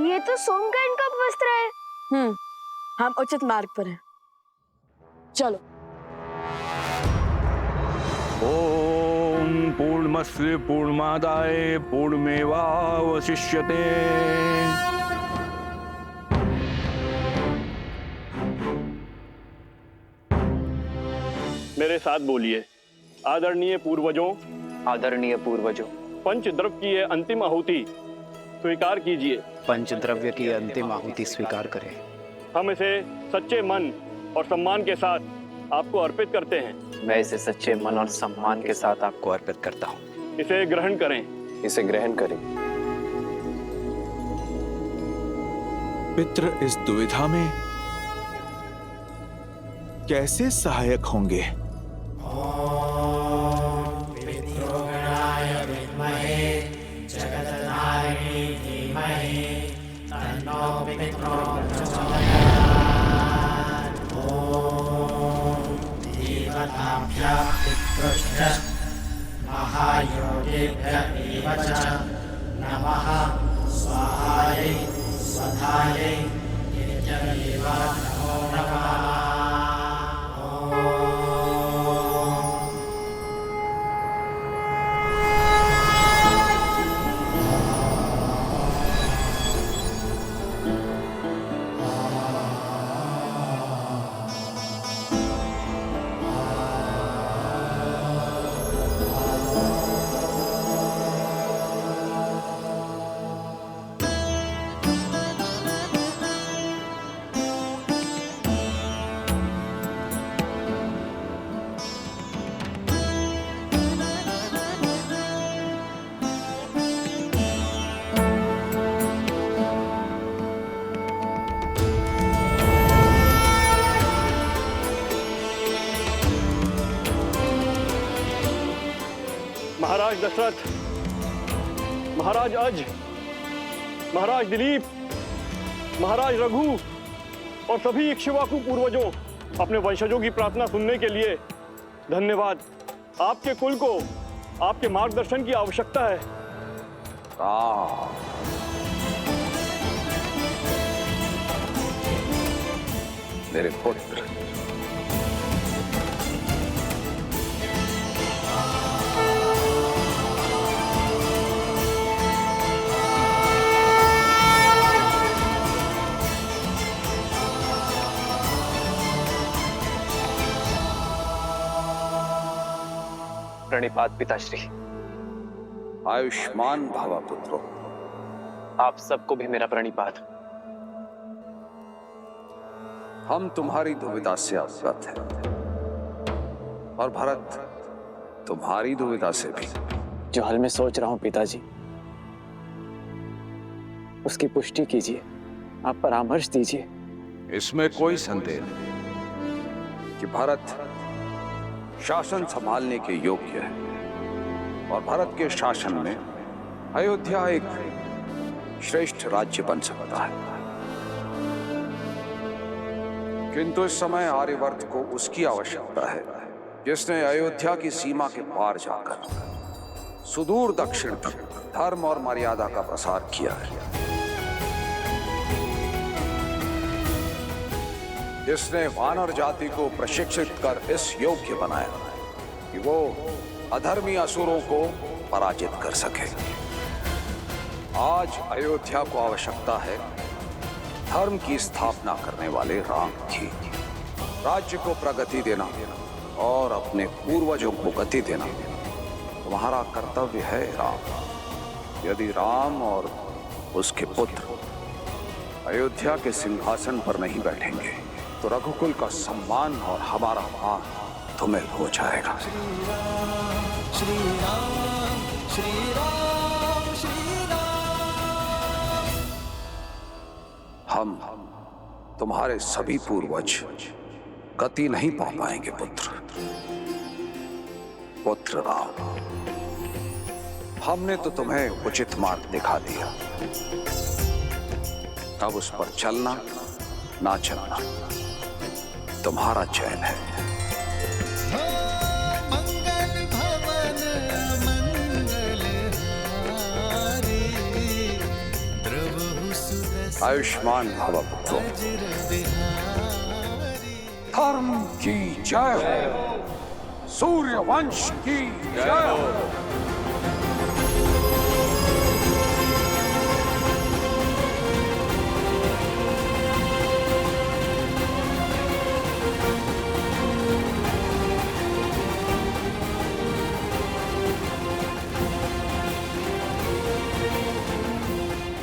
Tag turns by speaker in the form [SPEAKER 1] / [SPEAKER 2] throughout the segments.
[SPEAKER 1] ये तो सोमकर्ण का वस्त्र है।
[SPEAKER 2] हम उचित मार्ग पर हैं। चलो।
[SPEAKER 3] ओम पूर्णमस्य पूर्णमादाय पूर्णमेवावशिष्यते।
[SPEAKER 4] मेरे साथ बोलिए। आदरणीय पूर्वजों,
[SPEAKER 5] आदरणीय पूर्वजों,
[SPEAKER 4] पंचद्रव्य की ये अंतिम आहुति स्वीकार कीजिए।
[SPEAKER 5] पंचद्रव्य की अंतिम आहुति स्वीकार करें।
[SPEAKER 4] हम इसे सच्चे मन और सम्मान के साथ आपको अर्पित करते हैं।
[SPEAKER 5] मैं इसे सच्चे मन और सम्मान के साथ आपको अर्पित करता हूँ।
[SPEAKER 4] इसे ग्रहण करें।
[SPEAKER 5] इसे ग्रहण करें।
[SPEAKER 6] पितृ इस दुविधा में कैसे सहायक होंगे?
[SPEAKER 7] महायोगेभ्यः एव च नमः। स्वाहायै स्वधायै नित्यमेव नमो नमः।
[SPEAKER 4] महाराज दशरथ, महाराज अज, महाराज दिलीप, महाराज रघु और सभी इक्ष्वाकु पूर्वजों, अपने वंशजों की प्रार्थना सुनने के लिए धन्यवाद। आपके कुल को आपके मार्गदर्शन की आवश्यकता है।
[SPEAKER 3] मेरे पुत्र,
[SPEAKER 5] प्रणिपात पिताश्री।
[SPEAKER 3] आयुष्मान भव पुत्रो।
[SPEAKER 5] आप सबको भी मेरा प्रणिपात।
[SPEAKER 3] हम तुम्हारी दुविधा से अवगत हैं और भरत तुम्हारी दुविधा से भी।
[SPEAKER 5] जो हाल मैं सोच रहा हूं पिताजी, उसकी पुष्टि कीजिए। आप परामर्श दीजिए।
[SPEAKER 3] इसमें कोई संदेह नहीं कि भरत शासन संभालने के योग्य है और भरत के शासन में अयोध्या एक श्रेष्ठ राज्य बन सकता है। किंतु इस समय आर्यवर्त को उसकी आवश्यकता है जिसने अयोध्या की सीमा के पार जाकर सुदूर दक्षिण तक धर्म और मर्यादा का प्रसार किया है, जिसने वानर जाति को प्रशिक्षित कर इस योग्य बनाया कि वो अधर्मी असुरों को पराजित कर सके। आज अयोध्या को आवश्यकता है धर्म की स्थापना करने वाले राम की। राज्य को प्रगति देना और अपने पूर्वजों को गति देना तुम्हारा कर्तव्य है राम। यदि राम और उसके पुत्र अयोध्या के सिंहासन पर नहीं बैठेंगे तो रघुकुल का सम्मान और हमारा मान तुम्हें हो जाएगा।
[SPEAKER 7] श्री राम श्री राम श्री राम।
[SPEAKER 3] हम तुम्हारे सभी पूर्वज गति नहीं पा पाएंगे पुत्र राम। हमने तो तुम्हें उचित मार्ग दिखा दिया, अब उस पर चलना ना चलना तुम्हारा चयन है।
[SPEAKER 7] मंगल भवन मंगल हारी द्रवहु सुधा।
[SPEAKER 3] आयुष्मान भव पुत्रो।
[SPEAKER 7] वज्र बिहारी
[SPEAKER 3] धर्म की जय हो, सूर्यवंश की जय हो।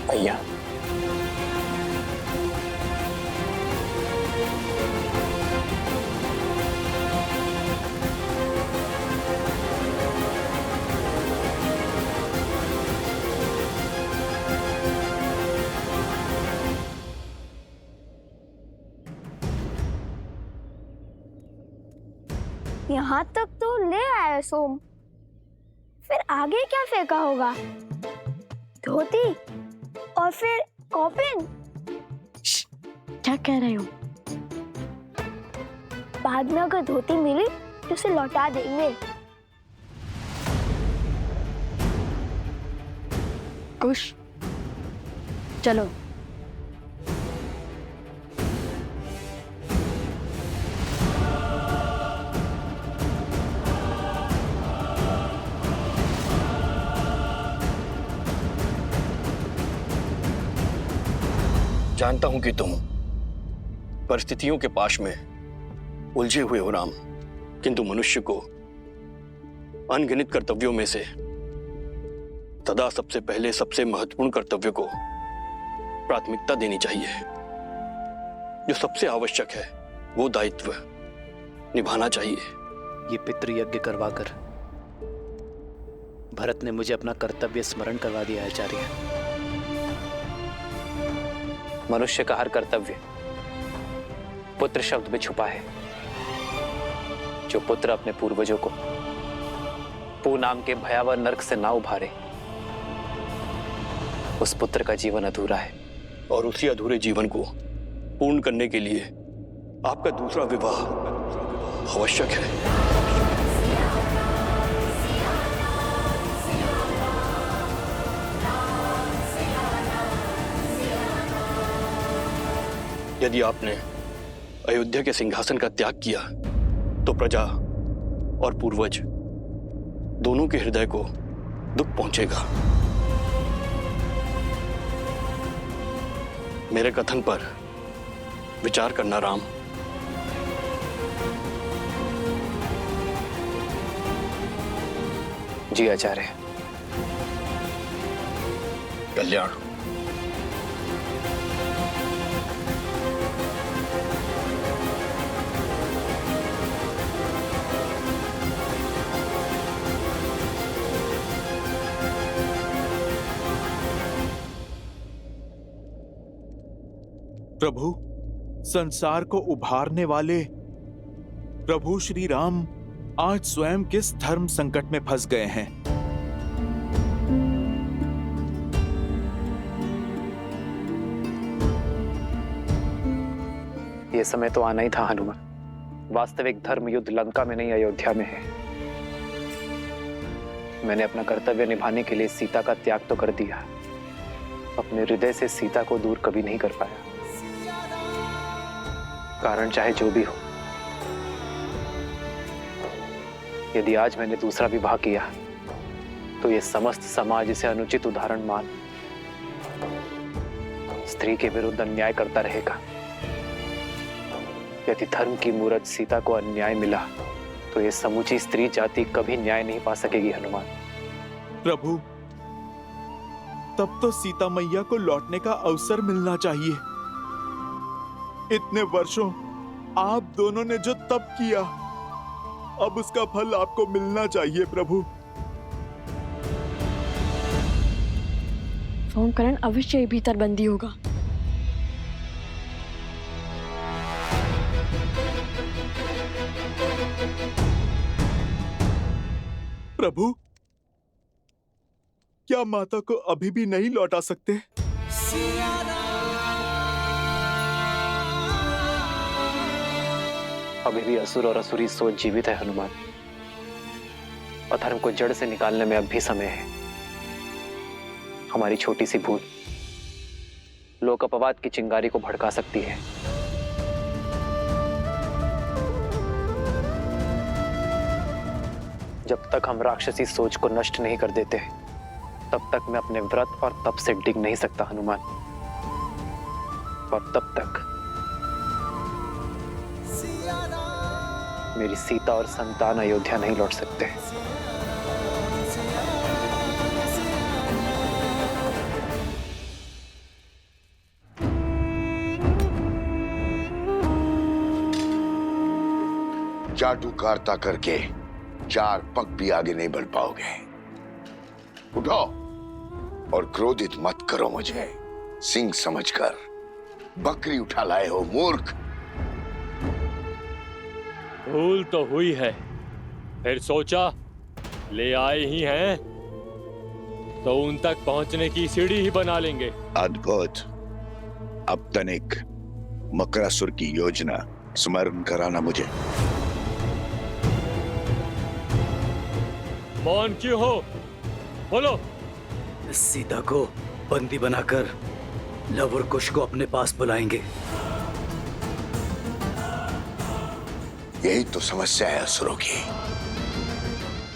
[SPEAKER 5] भैया,
[SPEAKER 1] यहाँ तक तो ले आया सोम, फिर आगे क्या फेंका होगा? धोती और फिर कॉफिन।
[SPEAKER 2] क्या कह रहे हो?
[SPEAKER 1] बाद में अगर धोती मिली तो उसे लौटा देंगे।
[SPEAKER 2] कुश, चलो।
[SPEAKER 4] जानता हूं कि तुम परिस्थितियों के पाश में उलझे हुए हो राम, किंतु मनुष्य को अनगिनत कर्तव्यों में से सदा सबसे पहले सबसे महत्वपूर्ण कर्तव्य को प्राथमिकता देनी चाहिए। जो सबसे आवश्यक है वो दायित्व निभाना चाहिए।
[SPEAKER 8] ये पितृयज्ञ करवाकर भरत ने मुझे अपना कर्तव्य स्मरण करवा दिया है आचार्य।
[SPEAKER 5] मनुष्य का हर कर्तव्य पुत्र शब्द में छुपा है। जो पुत्र अपने पूर्वजों को पू नाम के भयावह नरक से ना उभारे, उस पुत्र का जीवन अधूरा है।
[SPEAKER 4] और उसी अधूरे जीवन को पूर्ण करने के लिए आपका दूसरा विवाह आवश्यक है। यदि आपने अयोध्या के सिंहासन का त्याग किया तो प्रजा और पूर्वज दोनों के हृदय को दुख पहुंचेगा। मेरे कथन पर विचार करना राम।
[SPEAKER 5] जी आचार्य।
[SPEAKER 4] कल्याण।
[SPEAKER 6] प्रभु, संसार को उभारने वाले प्रभु श्री राम आज स्वयं किस धर्म संकट में फंस गए हैं?
[SPEAKER 5] यह समय तो आना ही था हनुमान। वास्तविक धर्म युद्ध लंका में नहीं, अयोध्या में है। मैंने अपना कर्तव्य निभाने के लिए सीता का त्याग तो कर दिया, अपने हृदय से सीता को दूर कभी नहीं कर पाया। कारण चाहे जो भी हो, यदि आज मैंने दूसरा विवाह किया तो यह समस्त समाज इसे अनुचित उदाहरण मान स्त्री के विरुद्ध अन्याय करता रहेगा। यदि धर्म की मूरत सीता को अन्याय मिला तो यह समूची स्त्री जाति कभी न्याय नहीं पा सकेगी हनुमान।
[SPEAKER 6] प्रभु, तब तो सीता मैया को लौटने का अवसर मिलना चाहिए। इतने वर्षों आप दोनों ने जो तप किया, अब उसका फल आपको मिलना चाहिए प्रभु।
[SPEAKER 2] सोमकरण अवश्य ही भीतर बंदी होगा।
[SPEAKER 6] प्रभु, क्या माता को अभी भी नहीं लौटा सकते?
[SPEAKER 5] अभी भी असुर और असुरी सोच जीवित है हनुमान। अधर्म को जड़ से निकालने में अब भी समय है। हमारी छोटी सी भूल लोक अपवाद की चिंगारी को भड़का सकती है। जब तक हम राक्षसी सोच को नष्ट नहीं कर देते, तब तक मैं अपने व्रत और तप से डिग नहीं सकता हनुमान। और तब तक मेरी सीता और संतान अयोध्या नहीं लौट सकते।
[SPEAKER 9] चाटुकारिता करके 4 पग भी आगे नहीं बढ़ पाओगे। उठो और क्रोधित मत करो मुझे। सिंह समझकर बकरी उठा लाए हो मूर्ख।
[SPEAKER 4] भूल तो हुई है, फिर सोचा ले आए ही हैं तो उन तक पहुंचने की सीढ़ी ही बना लेंगे।
[SPEAKER 9] अद्भुत। अब तनिक मकरासुर की योजना स्मरण कराना मुझे।
[SPEAKER 4] मौन क्यों हो? बोलो।
[SPEAKER 8] सीता को बंदी बनाकर लव और कुश को अपने पास बुलाएंगे।
[SPEAKER 9] यही तो समस्या है असुरों की।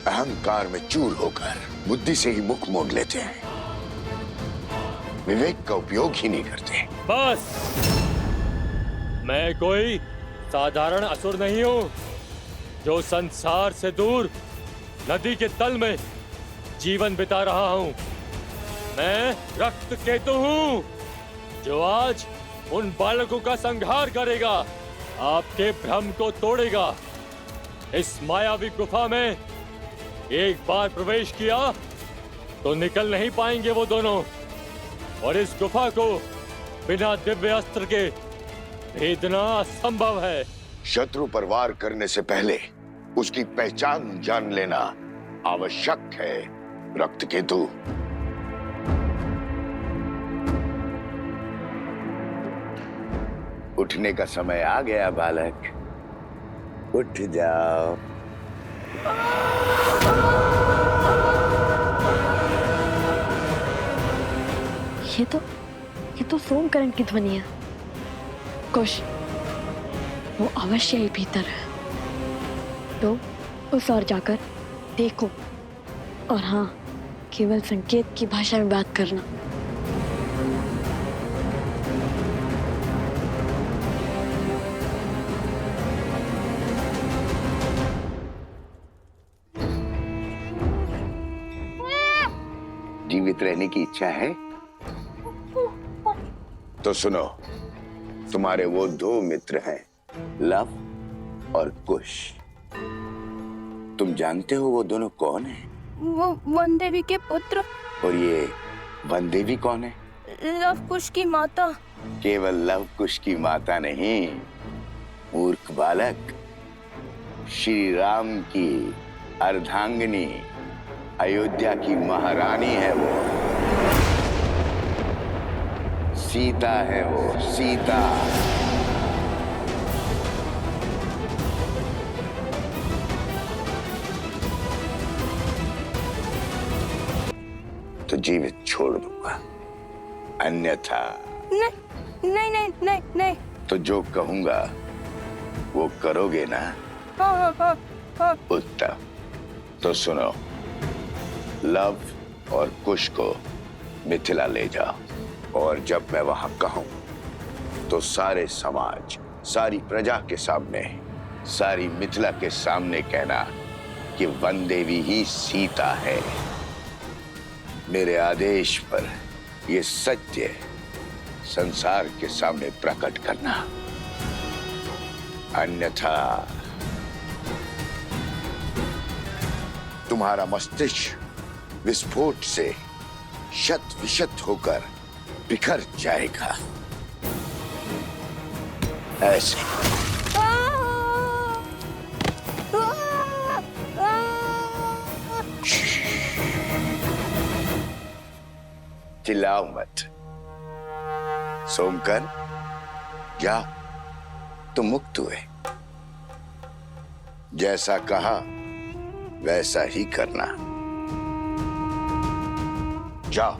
[SPEAKER 9] अहंकार में चूर होकर बुद्धि से ही मुख मोड़ लेते हैं, विवेक का उपयोग ही नहीं करते।
[SPEAKER 4] बस, मैं कोई साधारण असुर नहीं हूं जो संसार से दूर नदी के तल में जीवन बिता रहा हूं। मैं रक्त केतु हूं जो आज उन बालकों का संहार करेगा, आपके भ्रम को तोड़ेगा। इस मायावी गुफा में एक बार प्रवेश किया तो निकल नहीं पाएंगे वो दोनों, और इस गुफा को बिना दिव्य अस्त्र के भेदना असंभव है।
[SPEAKER 9] शत्रु पर वार करने से पहले उसकी पहचान जान लेना आवश्यक है रक्त केतु। उठने का समय आ गया बालक, उठ जाओ।
[SPEAKER 2] ये तो सोमकरण की ध्वनि है। कुश, वो अवश्य ही भीतर है। तो उस ओर जाकर देखो, और हाँ, केवल संकेत की भाषा में बात करना।
[SPEAKER 9] जीवित रहने की इच्छा है तो सुनो, तुम्हारे वो 2 मित्र हैं, लव और कुश। तुम जानते हो वो दोनों कौन हैं?
[SPEAKER 1] वो वन देवी के पुत्र।
[SPEAKER 9] और ये वन देवी कौन है?
[SPEAKER 1] लव कुश की माता।
[SPEAKER 9] केवल लव कुश की माता नहीं, मूर्ख बालक, श्री राम की अर्धांगिनी, अयोध्या की महारानी है वो। सीता है वो, सीता। तो जीवित छोड़ दूंगा, अन्यथा
[SPEAKER 1] नहीं नहीं नहीं नहीं नहीं।
[SPEAKER 9] तो जो कहूंगा वो करोगे ना?
[SPEAKER 1] हाँ हाँ हाँ।
[SPEAKER 9] उत्तम। तो सुनो, लव और कुश को मिथिला ले जाओ, और जब मैं वहां कहूं तो सारे समाज, सारी प्रजा के सामने, सारी मिथिला के सामने कहना कि वन देवी ही सीता है। मेरे आदेश पर ये सत्य संसार के सामने प्रकट करना, अन्यथा तुम्हारा मस्तिष्क विस्फोट से शत विशत होकर बिखर जाएगा। ऐसे चिल्लाओ मत। सोमकन, जा, तुम मुक्त हुए। जैसा कहा वैसा ही करना। जाओ।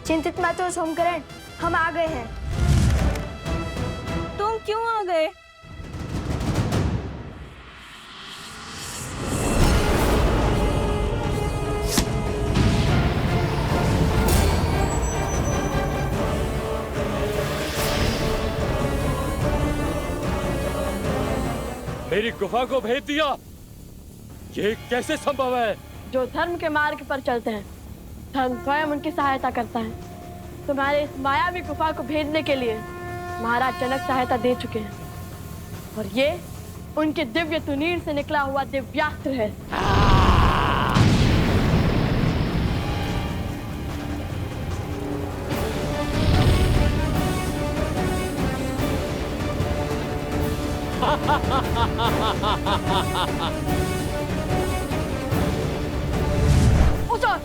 [SPEAKER 1] चिंतित मत हो सोमकरण, हम आ गए हैं।
[SPEAKER 10] तुम क्यों आ गए?
[SPEAKER 4] मेरी गुफा को भेज दिया, ये कैसे संभव है?
[SPEAKER 2] जो धर्म के मार्ग पर चलते हैं, धर्म स्वयं उनकी सहायता करता है। तुम्हारे इस मायावी गुफा को भेजने के लिए महाराज जनक सहायता दे चुके हैं, और ये उनके दिव्य तुनीर से निकला हुआ दिव्यास्त्र है। उतर!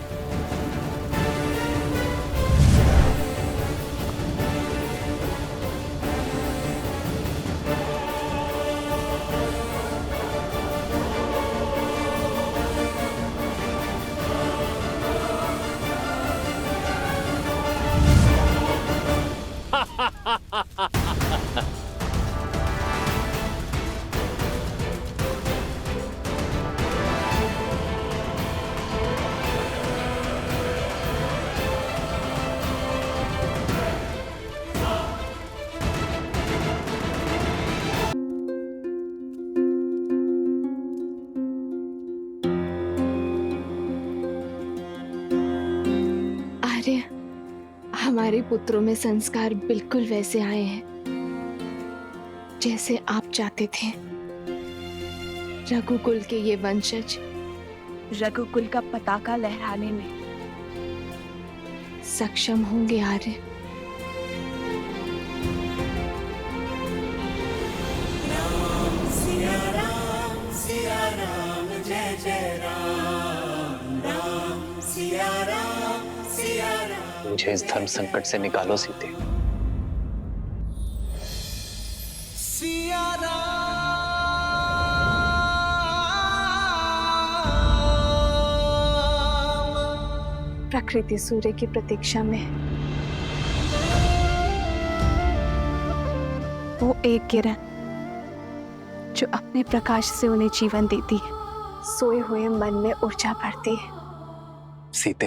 [SPEAKER 11] आर्य, हमारे पुत्रों में संस्कार बिल्कुल वैसे आए हैं जैसे आप चाहते थे। रघुकुल के ये वंशज
[SPEAKER 10] रघुकुल का पताका लहराने में
[SPEAKER 11] सक्षम होंगे। आर्य,
[SPEAKER 7] जय जय राम राम सिया राम सिया राम।
[SPEAKER 5] मुझे इस धर्म संकट से निकालो सीते।
[SPEAKER 7] सिया राम
[SPEAKER 11] प्रकृति सूर्य की प्रतीक्षा में है। वो एक किरण जो अपने प्रकाश से उन्हें जीवन देती है। सोए हुए मन में ऊर्जा भरती है।
[SPEAKER 5] सीते,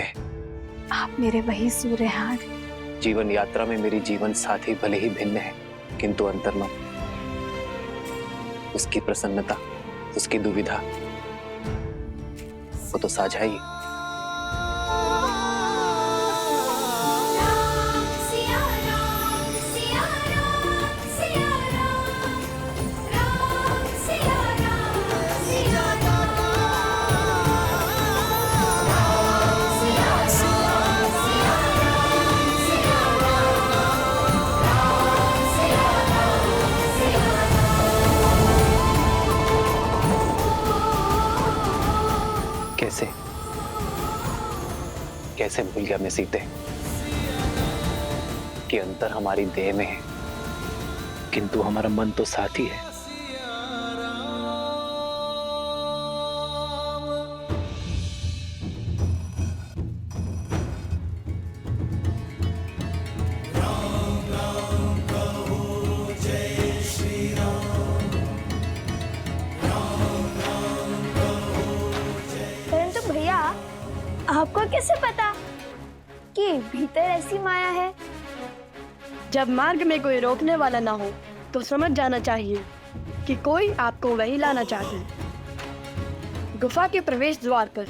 [SPEAKER 11] आप मेरे वही सूर्य हैं आर्य।
[SPEAKER 5] जीवन यात्रा में मेरी जीवन साथी भले ही भिन्न है, किंतु अंतर्मन, उसकी प्रसन्नता, उसकी दुविधा, वो तो साझा ही है। कैसे कैसे भूल गया मैं सीते कि अंतर हमारी देह में है, किंतु हमारा मन तो साथ ही है।
[SPEAKER 1] आपको कैसे पता कि भीतर ऐसी माया है?
[SPEAKER 2] जब मार्ग में कोई रोकने वाला ना हो तो समझ जाना चाहिए कि कोई आपको वहीं लाना चाहता है। गुफा के प्रवेश द्वार पर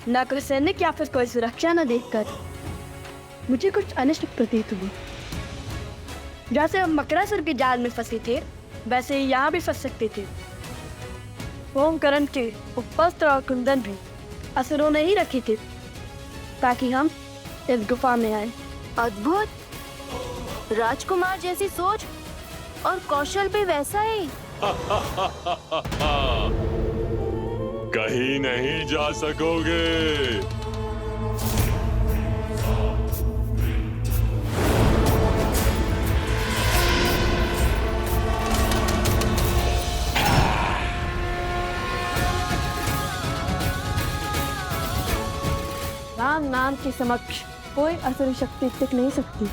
[SPEAKER 2] न कोई सैनिक या फिर कोई सुरक्षा न देखकर मुझे कुछ अनिष्ट प्रतीत हुआ। जैसे हम मकरासुर के जाल में फंसे थे, वैसे ही यहाँ भी फंस सकते थे। ओमकरण के उपवस्त्र और कुंदन भी असुरों ने ही रखे थे ताकि हम इस गुफा में आए।
[SPEAKER 10] अद्भुत! राजकुमार जैसी सोच और कौशल भी वैसा ही।
[SPEAKER 4] कहीं नहीं जा सकोगे।
[SPEAKER 2] राम नाम के समक्ष कोई असुर शक्ति टिक नहीं सकती।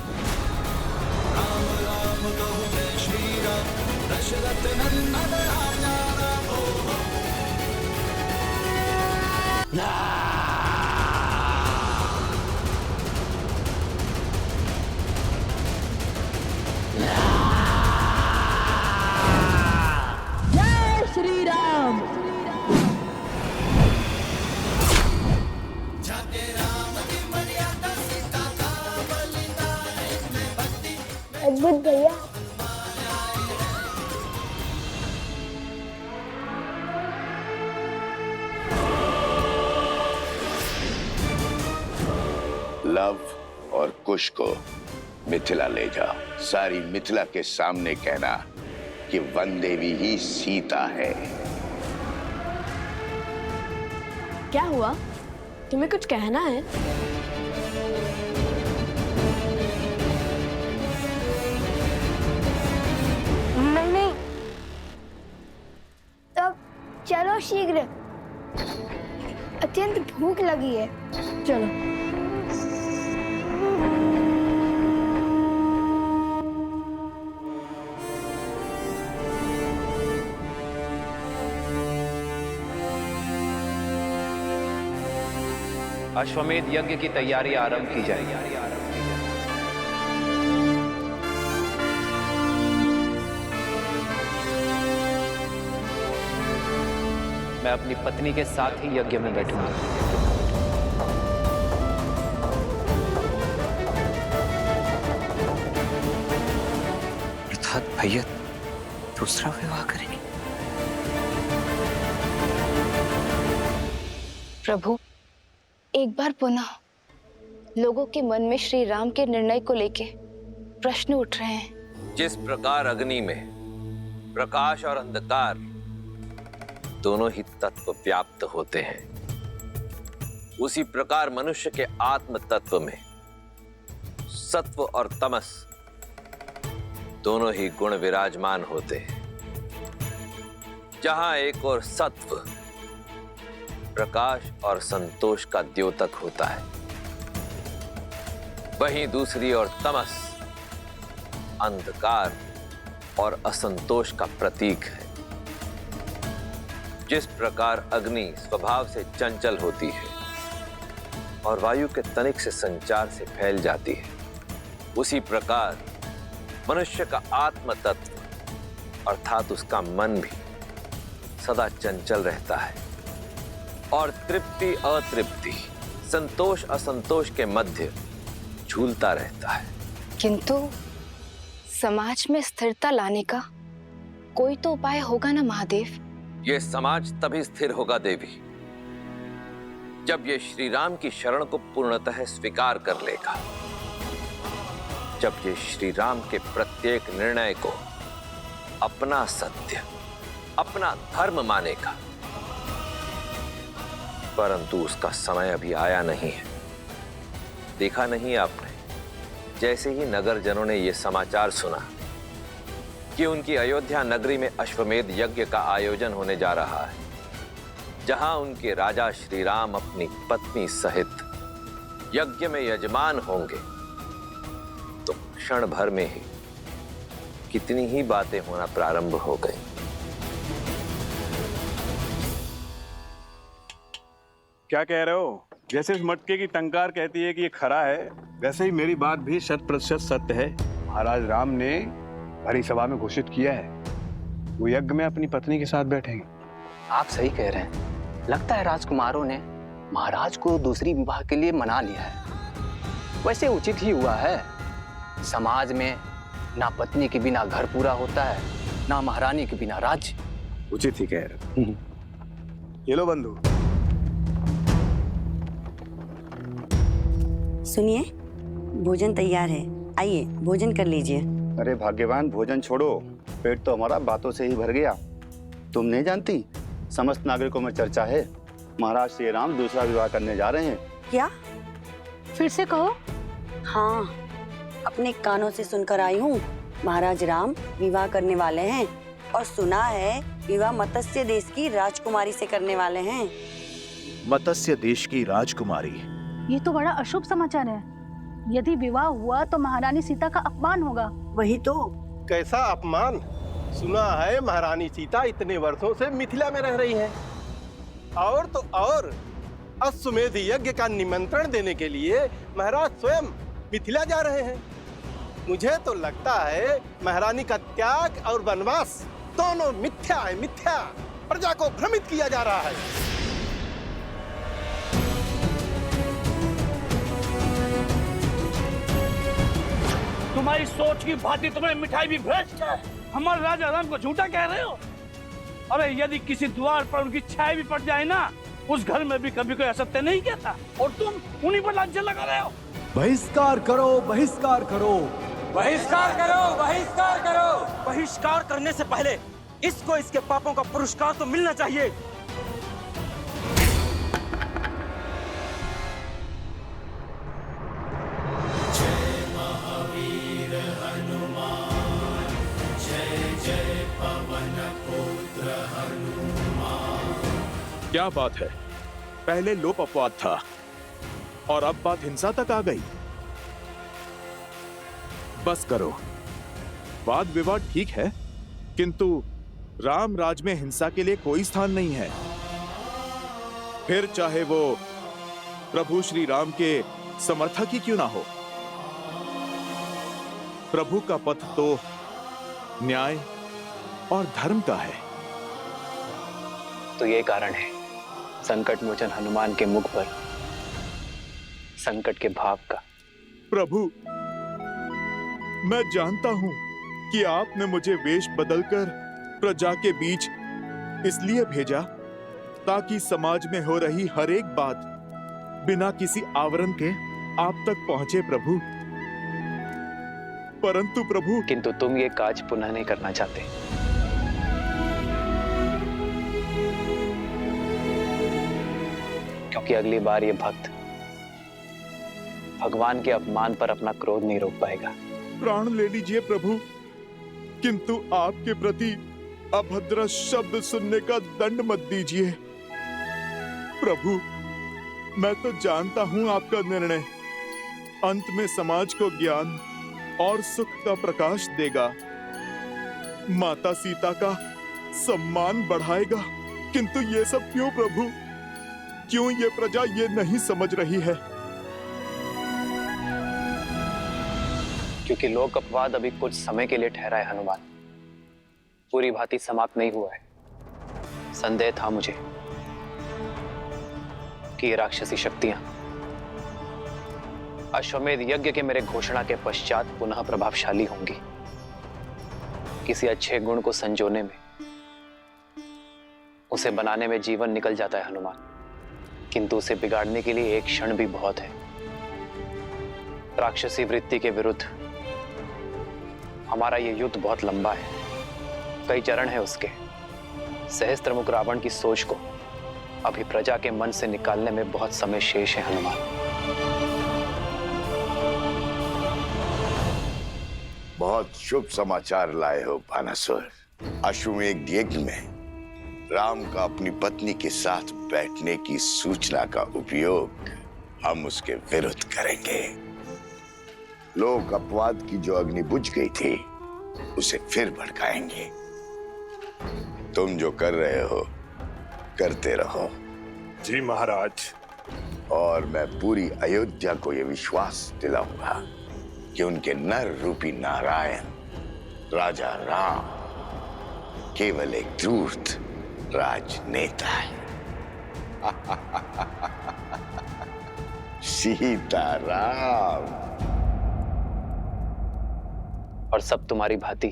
[SPEAKER 2] जय श्री राम।
[SPEAKER 1] अद्भुत भैया।
[SPEAKER 9] लव और कुश को मिथिला ले जा। सारी मिथिला के सामने कहना कि वन देवी ही सीता है।
[SPEAKER 2] क्या हुआ? तुम्हें कुछ कहना है?
[SPEAKER 1] नहीं। तब चलो शीघ्र, अत्यंत भूख लगी है।
[SPEAKER 2] चलो।
[SPEAKER 5] अश्वमेध यज्ञ की तैयारी आरंभ की जाएगी। मैं अपनी पत्नी के साथ ही यज्ञ में बैठूंगा। अर्थात भैया दूसरा विवाह करेंगे।
[SPEAKER 10] प्रभु, एक बार पुनः लोगों के मन में श्री राम के निर्णय को लेके प्रश्न उठ रहे हैं।
[SPEAKER 5] जिस प्रकार अग्नि में प्रकाश और अंधकार दोनों ही तत्व व्याप्त होते हैं, उसी प्रकार मनुष्य के आत्म तत्व में सत्व और तमस दोनों ही गुण विराजमान होते हैं। जहां एक और सत्व प्रकाश और संतोष का द्योतक होता है, वहीं दूसरी ओर तमस अंधकार और असंतोष का प्रतीक है। जिस प्रकार अग्नि स्वभाव से चंचल होती है और वायु के तनिक से संचार से फैल जाती है, उसी प्रकार मनुष्य का आत्म तत्व अर्थात उसका मन भी सदा चंचल रहता है और तृप्ति अतृप्ति, संतोष असंतोष के मध्य झूलता रहता है।
[SPEAKER 10] किंतु समाज में स्थिरता लाने का कोई तो उपाय होगा ना महादेव?
[SPEAKER 5] यह समाज तभी स्थिर होगा देवी, जब ये श्री राम की शरण को पूर्णतः स्वीकार कर लेगा, जब ये श्री राम के प्रत्येक निर्णय को अपना सत्य, अपना धर्म मानेगा। परंतु उसका समय अभी आया नहीं है। देखा नहीं आपने, जैसे ही नगर जनों ने यह समाचार सुना कि उनकी अयोध्या नगरी में अश्वमेध यज्ञ का आयोजन होने जा रहा है, जहां उनके राजा श्री राम अपनी पत्नी सहित यज्ञ में यजमान होंगे, तो क्षण भर में ही कितनी ही बातें होना प्रारंभ हो गई।
[SPEAKER 4] क्या कह रहे हो? जैसे इस मटके की टंकार कहती है कि ये खरा है, वैसे ही मेरी बात भी 100% सत्य है। महाराज राम ने भरी सभा में घोषित किया है वो यज्ञ में अपनी पत्नी के साथ बैठेंगे।
[SPEAKER 12] आप सही कह रहे हैं। लगता है राजकुमारों ने महाराज को दूसरी विवाह के लिए मना लिया है। वैसे उचित ही हुआ है। समाज में ना पत्नी के बिना घर पूरा होता है, ना महारानी के बिना राज्य।
[SPEAKER 4] उचित ही कह रहे। ये लो बंधु।
[SPEAKER 13] सुनिए, भोजन तैयार है, आइए भोजन कर लीजिए।
[SPEAKER 14] अरे भाग्यवान, भोजन छोड़ो, पेट तो हमारा बातों से ही भर गया। तुम नहीं जानती, समस्त नागरिकों में चर्चा है महाराज श्री राम दूसरा विवाह करने जा रहे हैं।
[SPEAKER 13] क्या?
[SPEAKER 10] फिर से कहो।
[SPEAKER 13] हाँ, अपने कानों से सुनकर आई हूँ। महाराज राम विवाह करने वाले हैं और सुना है विवाह मत्स्य देश की राजकुमारी से करने वाले हैं।
[SPEAKER 6] मत्स्य देश की राजकुमारी?
[SPEAKER 10] ये तो बड़ा अशुभ समाचार है।
[SPEAKER 15] यदि विवाह हुआ तो महारानी सीता का अपमान होगा।
[SPEAKER 13] वही तो।
[SPEAKER 16] कैसा अपमान? सुना है महारानी सीता इतने वर्षों से मिथिला में रह रही हैं। और तो और अश्वमेध यज्ञ का निमंत्रण देने के लिए महाराज स्वयं मिथिला जा रहे हैं। मुझे तो लगता है महारानी का त्याग और वनवास दोनों मिथ्या है, मिथ्या। प्रजा को भ्रमित किया जा रहा है।
[SPEAKER 17] तुम्हारी सोच की भांति तुम्हें मिठाई भी भ्रष्ट है। हमारे राजा राम को झूठा कह रहे हो? अरे यदि किसी द्वार पर उनकी छाया भी पड़ जाए ना, उस घर में भी कभी कोई असत्य नहीं कहता, और तुम उन्हीं पर लांछन लगा रहे हो।
[SPEAKER 7] बहिष्कार करो, बहिष्कार करो,
[SPEAKER 17] बहिष्कार करो, बहिष्कार करो। बहिष्कार करने से पहले इसको इसके पापों का पुरस्कार तो मिलना चाहिए।
[SPEAKER 7] जय महावीर हनुमान, जय जय पवन पुत्र हनुमान।
[SPEAKER 6] क्या बात है, पहले लोप अपवाद था और अब बात हिंसा तक आ गई। बस करो, वाद विवाद ठीक है, किंतु राम राज में हिंसा के लिए कोई स्थान नहीं है। फिर चाहे वो प्रभु श्री राम के समर्थक ही क्यों ना हो। प्रभु का पथ तो न्याय और धर्म का है।
[SPEAKER 5] तो ये कारण है संकट मोचन हनुमान के मुख पर संकट के भाव का।
[SPEAKER 6] प्रभु, मैं जानता हूं कि आपने मुझे वेश बदलकर प्रजा के बीच इसलिए भेजा ताकि समाज में हो रही हर एक बात बिना किसी आवरण के आप तक पहुंचे प्रभु। परंतु प्रभु,
[SPEAKER 5] किंतु तुम ये काज पुनः नहीं करना चाहते। क्योंकि अगली बार ये भक्त भगवान के अपमान पर अपना क्रोध नहीं रोक पाएगा।
[SPEAKER 6] प्राण ले लीजिए प्रभु, किंतु आपके प्रति अभद्र शब्द सुनने का दंड मत दीजिए। प्रभु, मैं तो जानता हूं आपका निर्णय अंत में समाज को ज्ञान और सुख का प्रकाश देगा, माता सीता का सम्मान बढ़ाएगा। किंतु ये सब क्यों प्रभु? क्यों ये प्रजा ये नहीं समझ रही है?
[SPEAKER 5] क्योंकि लोक अपवाद अभी कुछ समय के लिए ठहरा है हनुमान, पूरी भांति समाप्त नहीं हुआ है। संदेह था मुझे कि ये राक्षसी शक्तियां अश्वमेध यज्ञ के मेरे घोषणा के पश्चात पुनः प्रभावशाली होंगी। किसी अच्छे गुण को संजोने में, उसे बनाने में जीवन निकल जाता है हनुमान, किंतु उसे बिगाड़ने के लिए एक क्षण भी बहुत है। राक्षसी वृत्ति के विरुद्ध हमारा ये युद्ध बहुत लंबा है, कई चरण है उसके। सहस्त्रमुख रावण की सोच को अभी प्रजा के मन से निकालने में बहुत समय शेष है हनुमान।
[SPEAKER 9] बहुत शुभ समाचार लाए हो बानासुर। अश्वमेध यज्ञ में राम का अपनी पत्नी के साथ बैठने की सूचना का उपयोग हम उसके विरुद्ध करेंगे। लोक अपवाद की जो अग्नि बुझ गई थी उसे फिर भड़काएंगे। तुम जो कर रहे हो करते रहो।
[SPEAKER 16] जी महाराज।
[SPEAKER 9] और मैं पूरी अयोध्या को यह विश्वास दिलाऊंगा कि उनके नर रूपी नारायण राजा राम केवल एक धूर्त राजनेता है। सीताराम।
[SPEAKER 5] और सब तुम्हारी भांति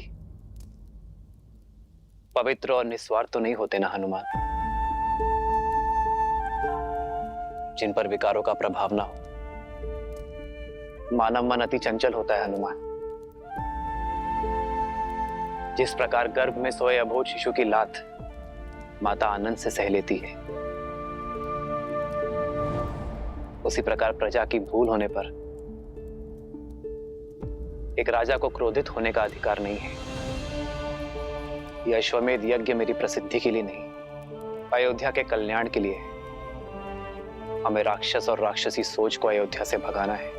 [SPEAKER 5] पवित्र और निस्वार्थ तो नहीं होते ना हनुमान, जिन पर विकारों का प्रभाव ना हो। मानव मन अति चंचल होता है हनुमान। जिस प्रकार गर्भ में सोए अबोध शिशु की लात माता आनंद से सह लेती है, उसी प्रकार प्रजा की भूल होने पर एक राजा को क्रोधित होने का अधिकार नहीं है। यह अश्वमेध यज्ञ मेरी प्रसिद्धि के लिए नहीं, अयोध्या के कल्याण के लिए है। हमें राक्षस और राक्षसी सोच को अयोध्या से भगाना है।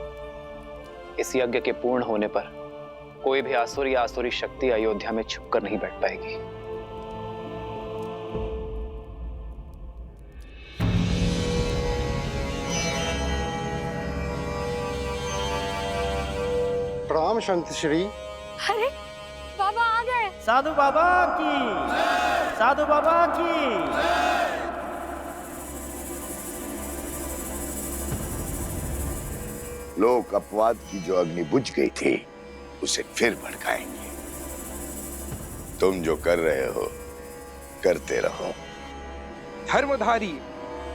[SPEAKER 5] इस यज्ञ के पूर्ण होने पर कोई भी आसुर या आसुरी शक्ति अयोध्या में छुपकर नहीं बैठ पाएगी।
[SPEAKER 16] प्रणाम संत श्री।
[SPEAKER 1] अरे बाबा आ गए।
[SPEAKER 18] साधु बाबा की, साधु बाबा की।
[SPEAKER 9] लोग अपवाद की जो अग्नि बुझ गई थी उसे फिर भड़काएंगे। तुम जो कर रहे हो करते रहो।
[SPEAKER 19] धर्मधारी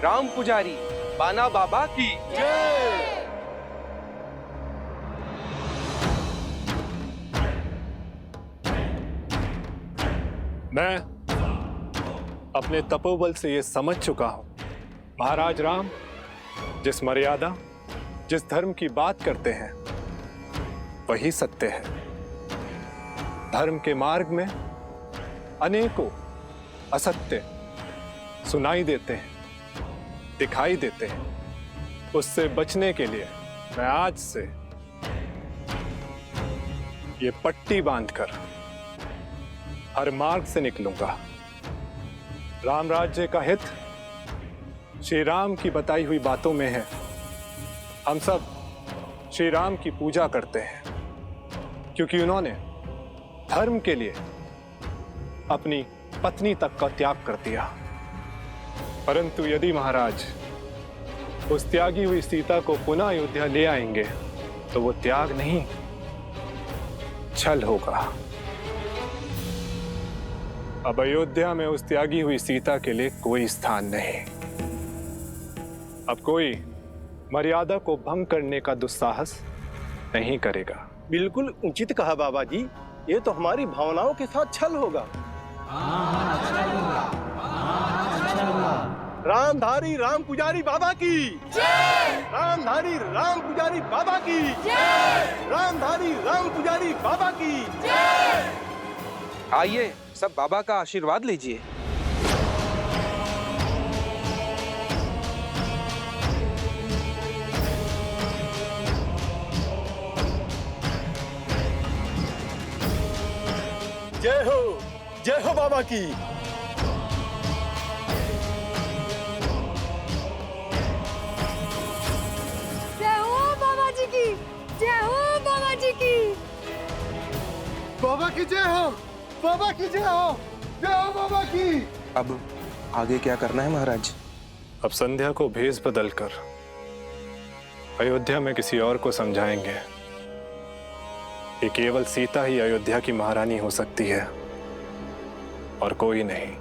[SPEAKER 19] राम पुजारी बाना बाबा की जय।
[SPEAKER 4] मैं अपने तपोबल से ये समझ चुका हूं, महाराज राम जिस मर्यादा, जिस धर्म की बात करते हैं वही सत्य है। धर्म के मार्ग में अनेकों असत्य सुनाई देते हैं, दिखाई देते हैं। उससे बचने के लिए मैं आज से ये पट्टी बांधकर हर मार्ग से निकलूंगा। राम राज्य का हित श्री राम की बताई हुई बातों में है। हम सब श्री राम की पूजा करते हैं क्योंकि उन्होंने धर्म के लिए अपनी पत्नी तक का त्याग कर दिया। परंतु यदि महाराज उस त्यागी हुई सीता को पुनः अयोध्या ले आएंगे तो वो त्याग नहीं, छल होगा। अब अयोध्या में उस त्यागी हुई सीता के लिए कोई स्थान नहीं। अब कोई मर्यादा को भंग करने का दुस्साहस नहीं करेगा।
[SPEAKER 16] बिल्कुल उचित कहा बाबा जी। ये तो हमारी भावनाओं के साथ छल होगा। रामधारी राम पुजारी बाबा की जय। रामधारी राम पुजारी बाबा की जय। रामधारी राम पुजारी बाबा की जय।
[SPEAKER 19] आइए सब बाबा का आशीर्वाद लीजिए।
[SPEAKER 16] जय हो बाबा की।
[SPEAKER 1] जय हो बाबा जी की, जय हो बाबा जी की।
[SPEAKER 16] बाबा की जय हो, बाबा की जय हो, जय हो बाबा की।
[SPEAKER 19] अब आगे क्या करना है महाराज?
[SPEAKER 4] अब संध्या को भेष बदलकर अयोध्या में किसी और को समझाएंगे कि केवल सीता ही अयोध्या की महारानी हो सकती है और कोई नहीं।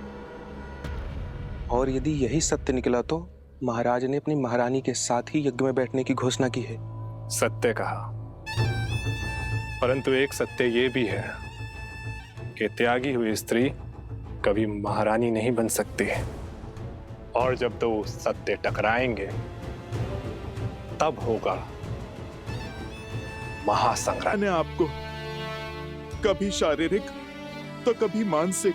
[SPEAKER 19] और यदि यही सत्य निकला तो महाराज ने अपनी महारानी के साथ ही यज्ञ में बैठने की घोषणा की है।
[SPEAKER 4] सत्य कहा, परंतु एक सत्य ये भी है कि त्यागी हुई स्त्री कभी महारानी नहीं बन सकती। और जब दो सत्य टकराएंगे तब होगा महासंग्राम।
[SPEAKER 6] मैंने आपको कभी शारीरिक तो कभी मानसिक,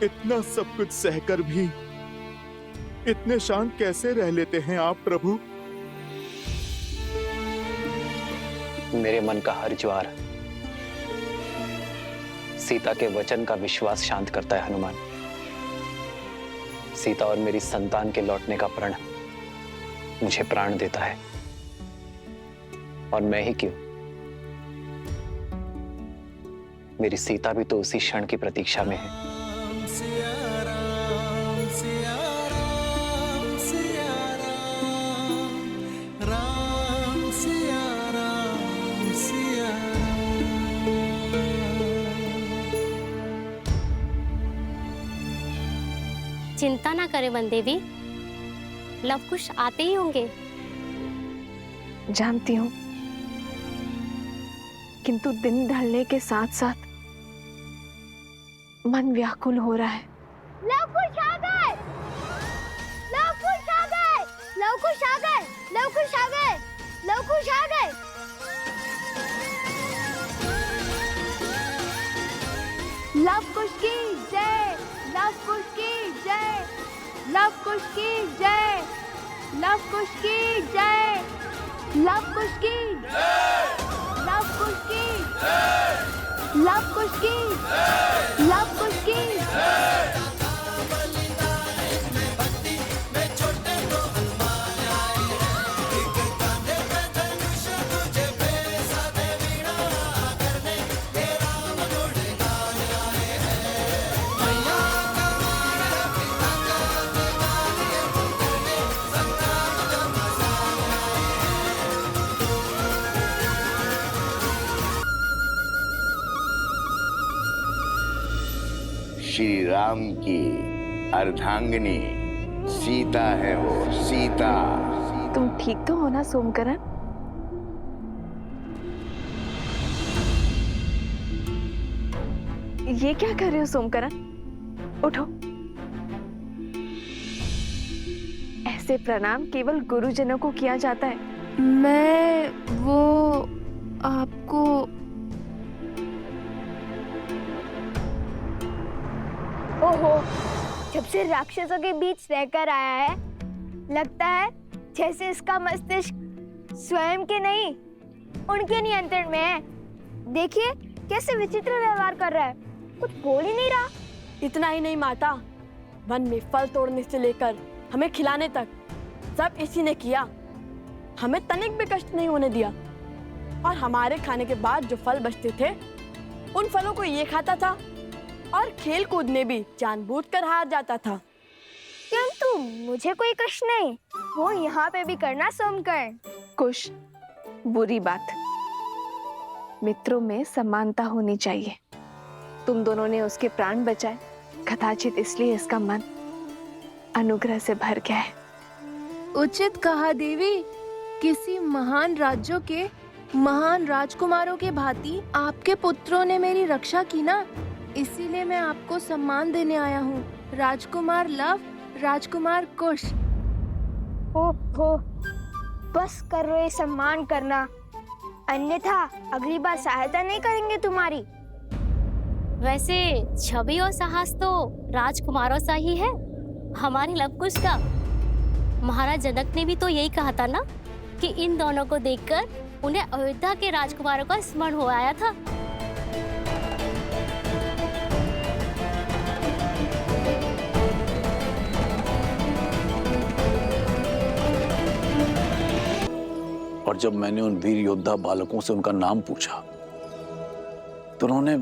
[SPEAKER 6] इतना सब कुछ सहकर भी इतने शांत कैसे रह लेते हैं आप प्रभु?
[SPEAKER 5] मेरे मन का हर ज्वार सीता के वचन का विश्वास शांत करता है हनुमान। सीता और मेरी संतान के लौटने का प्रण मुझे प्राण देता है। और मैं ही क्यों, मेरी सीता भी तो उसी क्षण की प्रतीक्षा में है।
[SPEAKER 20] चिंता ना करें वन देवी, लव कुश आते ही होंगे।
[SPEAKER 11] जानती हूँ, किंतु दिन ढलने के साथ साथ मन व्याकुल हो रहा है।
[SPEAKER 1] लव कुश आ गए, लव कुश आ गए, लव कुश आ गए, लव कुश आ गए, लव कुश आ गए। लव कुश की जय, लव कुश की जय, लव कुश की जय, लव कुश की जय,
[SPEAKER 15] लव कुश की लव कुश की लव कुश की लव कुश की
[SPEAKER 9] श्री राम की अर्धांगिनी सीता है वो, सीता।
[SPEAKER 11] तुम ठीक तो हो ना सोमकरण? ये क्या कर रहे हो सोमकरण? उठो। ऐसे प्रणाम केवल गुरुजनों को किया जाता है।
[SPEAKER 1] मैं वो आपको ओहो, जब से राक्षसों के बीच रहकर आया है, लगता है जैसे इसका मस्तिष्क स्वयं के नहीं, उनके नियंत्रण में है। देखिए कैसे विचित्र व्यवहार कर रहा है, कुछ बोल ही नहीं रहा।
[SPEAKER 2] इतना ही नहीं माता, वन में फल तोड़ने से लेकर हमें खिलाने तक सब इसी ने किया। हमें तनिक भी कष्ट नहीं होने दिया, और हमारे खाने के बाद जो फल बचते थे उन फलों को ये खाता था, और खेल कूद में भी जानबूझकर हार जाता था।
[SPEAKER 1] किंतु मुझे कोई कष्ट नहीं, वो यहाँ पे भी करना सोमकर्ण।
[SPEAKER 11] कुश, बुरी बात। मित्रों में समानता होनी चाहिए। तुम दोनों ने उसके प्राण बचाए, कदाचित इसलिए इसका मन अनुग्रह से भर गया है।
[SPEAKER 21] उचित कहा देवी। किसी महान राज्यों के महान राजकुमारों के भांति आपके पुत्रों ने मेरी रक्षा की ना, इसीलिए मैं आपको सम्मान देने आया हूँ। राजकुमार लव, राजकुमार कुश।
[SPEAKER 1] हो, बस करो ये सम्मान करना, अन्यथा अगली बार सहायता नहीं करेंगे तुम्हारी।
[SPEAKER 20] वैसे छवि और साहस तो राजकुमारों सा ही है, हमारे लव कुश का। महाराज जनक ने भी तो यही कहा था ना कि इन दोनों को देखकर उन्हें अयोध्या के राजकुमारों का स्मरण हो आया था।
[SPEAKER 3] और जब मैंने उन वीर योद्धा बालकों से उनका नाम पूछा तो उन्होंने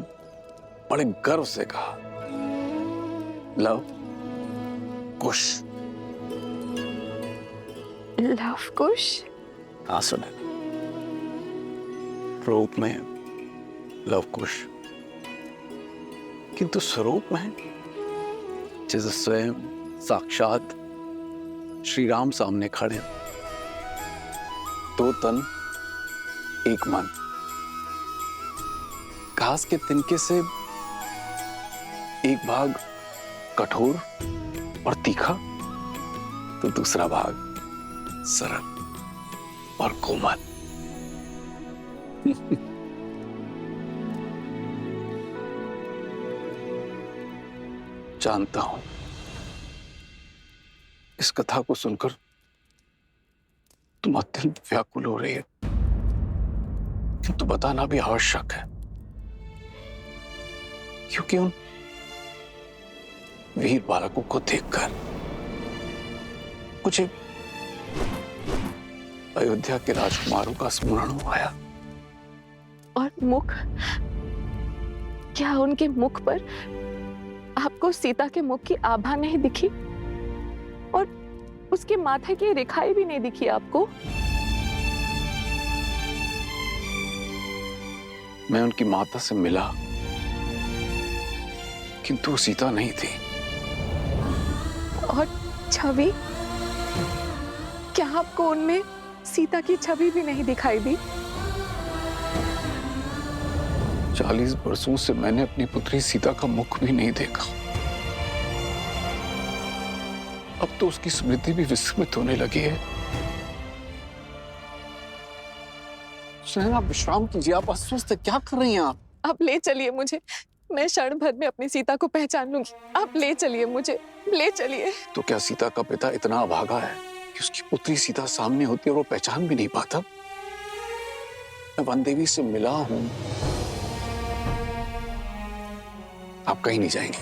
[SPEAKER 3] बड़े गर्व से कहा, लव कुश।
[SPEAKER 11] लव कुश?
[SPEAKER 3] हाँ सुने, रूप में लव कुश, किंतु स्वरूप में जैसे स्वयं साक्षात श्री राम सामने खड़े हैं। दो तन एक मन। घास के तिनके से एक भाग कठोर और तीखा, तो दूसरा भाग सरल और कोमल। जानता हूं इस कथा को सुनकर तुम अत्यंत व्याकुल हो रही है, किंतु बताना भी आवश्यक है, क्योंकि उन वीर बालकों को देखकर मुझे अयोध्या के राजकुमारों का स्मरण आया।
[SPEAKER 11] और मुख, क्या उनके मुख पर आपको सीता के मुख की आभा नहीं दिखी? और उसके माथे की रेखाएं भी नहीं दिखी आपको?
[SPEAKER 3] मैं उनकी माता से मिला, किंतु सीता नहीं थी।
[SPEAKER 11] और छवि, क्या आपको उनमें सीता की छवि भी नहीं दिखाई दी?
[SPEAKER 3] 40 वर्षों से मैंने अपनी पुत्री सीता का मुख भी नहीं देखा। अब तो उसकी स्मृति भी विस्मृत होने लगी है। आप विश्राम कीजिए, आप अस्वस्थ क्या कर रही हैं आप?
[SPEAKER 11] अब ले चलिए मुझे, मैं क्षण भर में अपनी सीता को पहचान लूंगी। अब ले चलिए मुझे, ले चलिए।
[SPEAKER 3] तो क्या सीता का पिता इतना अभागा है कि उसकी पुत्री सीता सामने होती है और वो पहचान भी नहीं पाता?
[SPEAKER 5] मैं वन देवी से मिला हूं। आप कहीं नहीं जाएंगे,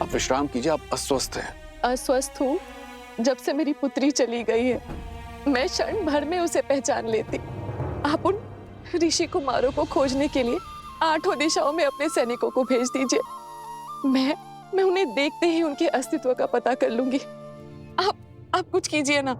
[SPEAKER 5] आप विश्राम कीजिए, आप अस्वस्थ हैं।
[SPEAKER 11] अस्वस्थ हूँ, जब से मेरी पुत्री चली गई है मैं क्षण भर में उसे पहचान लेती। आप उन ऋषि कुमारों को खोजने के लिए 8 दिशाओं में अपने सैनिकों को भेज दीजिए। मैं उन्हें देखते ही उनके अस्तित्व का पता कर लूंगी। आप कुछ कीजिए ना।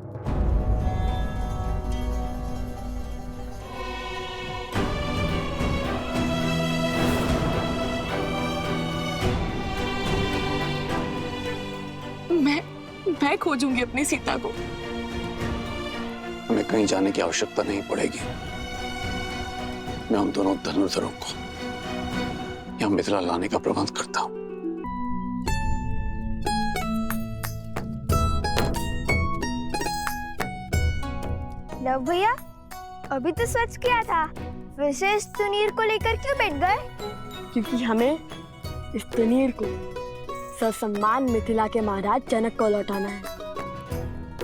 [SPEAKER 11] मैं खोजूंगी अपनी सीता को।
[SPEAKER 5] हमें कहीं जाने की आवश्यकता नहीं पड़ेगी। मैं उन दोनों धनुर्धरों को यहाँ मिथिला लाने का प्रबंध करता हूँ।
[SPEAKER 1] लव भैया, अभी तो स्वच्छ किया था, विशेष तुनीर को लेकर क्यों बैठ गए?
[SPEAKER 2] क्योंकि हमें इस तुनीर को ससम्मान मिथिला के महाराज जनक को लौटाना है।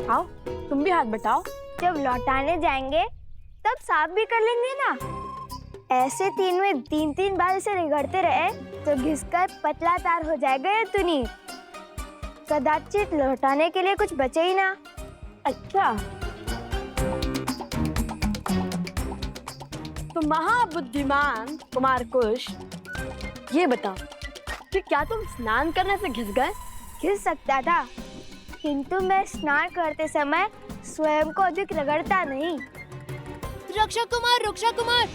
[SPEAKER 2] आओ तुम भी हाथ बटाओ।
[SPEAKER 1] जब लौटाने जाएंगे तब साफ भी कर लेंगे ना। ऐसे 3 में 3 बार इसे रगड़ते रहे तो घिसकर पतला तार हो जाएगा ये तुनीर। कदाचित लौटाने के लिए कुछ बचे ही ना।
[SPEAKER 2] अच्छा, तो महाबुद्धिमान कुमार कुश, ये बताओ कि क्या तुम स्नान करने से घिस गए?
[SPEAKER 1] घिस सकता था, किंतु मैं स्नान करते समय स्वयं को अधिक रगड़ता नहीं।
[SPEAKER 15] रक्षा कुमार, रक्षा कुमार,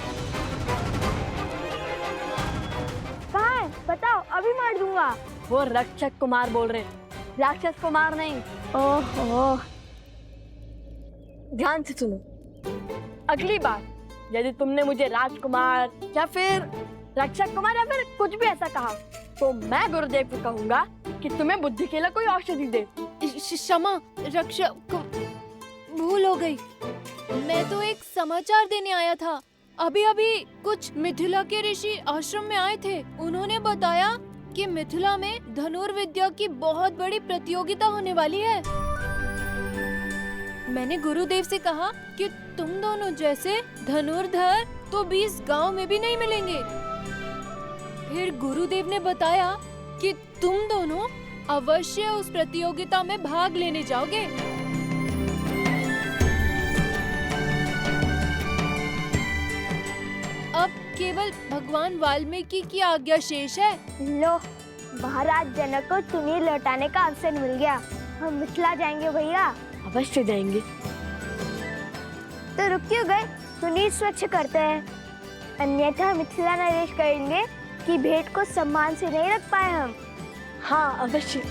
[SPEAKER 1] कहाँ है? बताओ, अभी मार दूंगा।
[SPEAKER 2] वो रक्षक कुमार बोल रहे हैं, राक्षस कुमार नहीं। ओहो, ध्यान से सुनो। अगली बार यदि तुमने मुझे राजकुमार या फिर रक्षक कुमार या फिर कुछ भी ऐसा कहा तो मैं गुरुदेव को कहूंगा कि तुम्हें बुद्धि के लिए कोई औषधि दे।
[SPEAKER 15] क्षमा रक्षक, भूल हो गई। मैं तो एक समाचार देने आया था। अभी कुछ मिथिला के ऋषि आश्रम में आए थे। उन्होंने बताया कि मिथिला में धनुर्विद्या की बहुत बड़ी प्रतियोगिता होने वाली है। मैंने गुरुदेव से कहा कि तुम दोनों जैसे धनुर्धर तो 20 गांव में भी नहीं मिलेंगे। फिर गुरुदेव ने बताया कि तुम दोनों अवश्य उस प्रतियोगिता में भाग लेने जाओगे। अब केवल भगवान वाल्मीकि की आज्ञा शेष है।
[SPEAKER 1] लो, महाराज जनक को तुनीर लौटाने का अवसर मिल गया। हम मिथिला जाएंगे भैया।
[SPEAKER 2] अवश्य जाएंगे।
[SPEAKER 1] तो रुक क्यों गए? तुनीर स्वच्छ करते हैं, अन्यथा मिथिला नरेश कहेंगे कि भेंट को सम्मान से नहीं रख पाए हम।
[SPEAKER 2] हाँ अवश्य।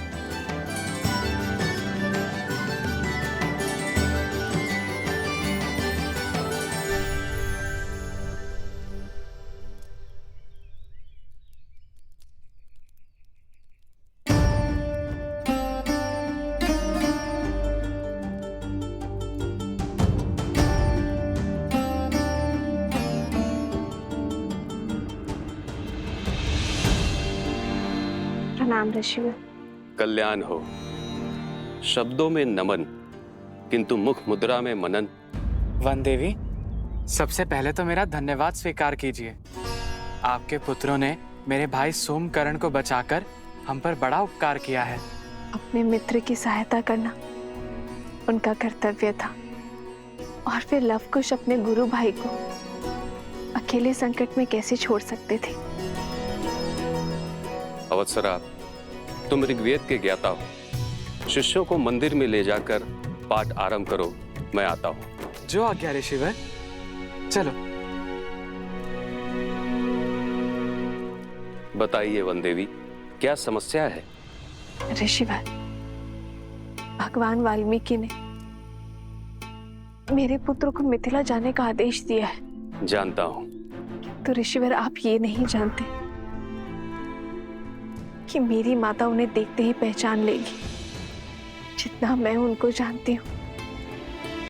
[SPEAKER 11] प्रणाम ऋषिवर।
[SPEAKER 8] कल्याण हो। शब्दों में नमन, किंतु मुख मुद्रा में मनन।
[SPEAKER 12] वन देवी, सबसे पहले तो मेरा धन्यवाद स्वीकार कीजिए। आपके पुत्रों ने मेरे भाई सोमकर्ण को बचाकर हम पर बड़ा उपकार किया है।
[SPEAKER 11] अपने मित्र की सहायता करना उनका कर्तव्य था, और फिर लवकुश अपने गुरु भाई को अकेले संकट में कैसे छोड़ सकते थे।
[SPEAKER 8] अवत्सरा, तुम ऋग्वेद के ज्ञाता हो। शिष्यों को मंदिर में ले जाकर पाठ आरंभ करो, मैं आता हूँ।
[SPEAKER 12] जो आज्ञा ऋषिवर। चलो।
[SPEAKER 8] बताइए वन देवी, क्या समस्या है?
[SPEAKER 11] ऋषिवर, भगवान वाल्मीकि ने मेरे पुत्र को मिथिला जाने का आदेश दिया है।
[SPEAKER 8] जानता हूँ।
[SPEAKER 11] तो ऋषिवर, आप ये नहीं जानते कि मेरी माता उन्हें देखते ही पहचान लेगी, जितना मैं उनको जानती हूँ।